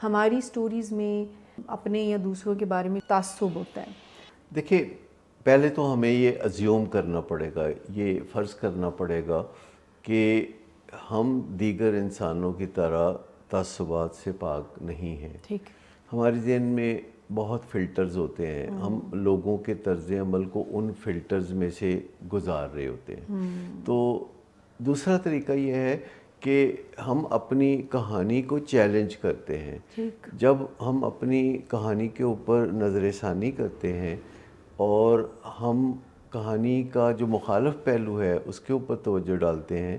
ہماری سٹوریز میں اپنے یا دوسروں کے بارے میں تعصب ہوتا ہے؟ دیکھیے، پہلے تو ہمیں یہ ازیوم کرنا پڑے گا، یہ فرض کرنا پڑے گا کہ ہم دیگر انسانوں کی طرح تعصبات سے پاک نہیں ہیں. ٹھیک. ہمارے ذہن میں بہت فلٹرز ہوتے ہیں، ہم لوگوں کے طرز عمل کو ان فلٹرز میں سے گزار رہے ہوتے ہیں. تو دوسرا طریقہ یہ ہے کہ ہم اپنی کہانی کو چیلنج کرتے ہیں. جب ہم اپنی کہانی کے اوپر نظر ثانی کرتے ہیں اور ہم کہانی کا جو مخالف پہلو ہے اس کے اوپر توجہ ڈالتے ہیں،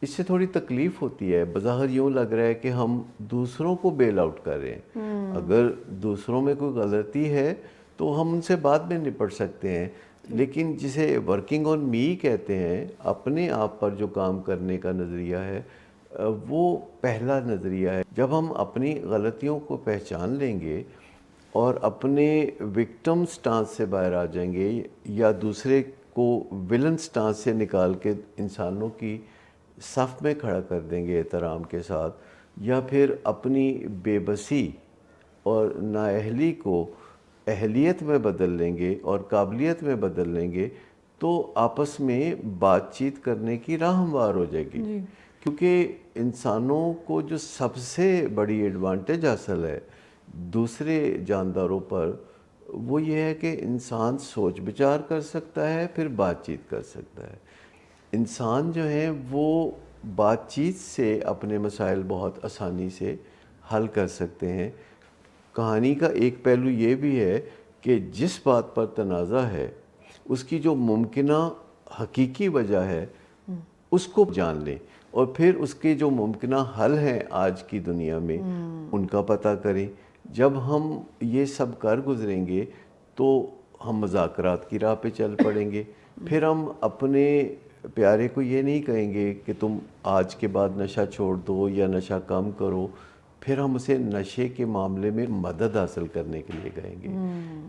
اس سے تھوڑی تکلیف ہوتی ہے. بظاہر یوں لگ رہا ہے کہ ہم دوسروں کو بیل آؤٹ کر رہے ہیں. اگر دوسروں میں کوئی غلطی ہے تو ہم ان سے بعد میں نپٹ سکتے ہیں، لیکن جسے ورکنگ آن می کہتے ہیں، اپنے آپ پر جو کام کرنے کا نظریہ ہے، وہ پہلا نظریہ ہے. جب ہم اپنی غلطیوں کو پہچان لیں گے اور اپنے وکٹم سٹانس سے باہر آ جائیں گے، یا دوسرے کو ولن سٹانس سے نکال کے انسانوں کی صف میں کھڑا کر دیں گے احترام کے ساتھ، یا پھر اپنی بے بسی اور نااہلی کو اہلیت میں بدل لیں گے اور قابلیت میں بدل لیں گے، تو آپس میں بات چیت کرنے کی راہ ہموار ہو جائے گی. کیونکہ انسانوں کو جو سب سے بڑی ایڈوانٹیج حاصل ہے دوسرے جانداروں پر، وہ یہ ہے کہ انسان سوچ بچار کر سکتا ہے، پھر بات چیت کر سکتا ہے. انسان جو ہیں وہ بات چیت سے اپنے مسائل بہت آسانی سے حل کر سکتے ہیں. کہانی کا ایک پہلو یہ بھی ہے کہ جس بات پر تنازع ہے اس کی جو ممکنہ حقیقی وجہ ہے اس کو جان لیں، اور پھر اس کے جو ممکنہ حل ہیں آج کی دنیا میں ان کا پتہ کریں. جب ہم یہ سب کر گزریں گے تو ہم مذاکرات کی راہ پہ چل پڑیں گے. پھر ہم اپنے پیارے کو یہ نہیں کہیں گے کہ تم آج کے بعد نشہ چھوڑ دو یا نشہ کم کرو، پھر ہم اسے نشے کے معاملے میں مدد حاصل کرنے کے لیے کہیں گے.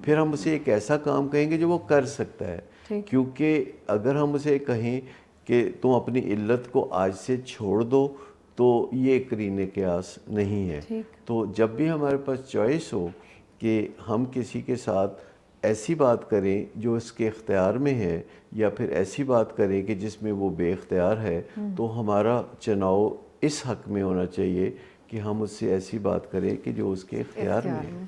پھر ہم اسے ایک ایسا کام کہیں گے جو وہ کر سکتا ہے. کیونکہ اگر ہم اسے کہیں کہ تم اپنی علت کو آج سے چھوڑ دو تو یہ قرین قیاس نہیں ہے. تو جب بھی ہمارے پاس چوائس ہو کہ ہم کسی کے ساتھ ایسی بات کریں جو اس کے اختیار میں ہے، یا پھر ایسی بات کریں کہ جس میں وہ بے اختیار ہے، تو ہمارا چناؤ اس حق میں ہونا چاہیے کہ ہم اس سے ایسی بات کریں کہ جو اس کے اختیار میں ہے.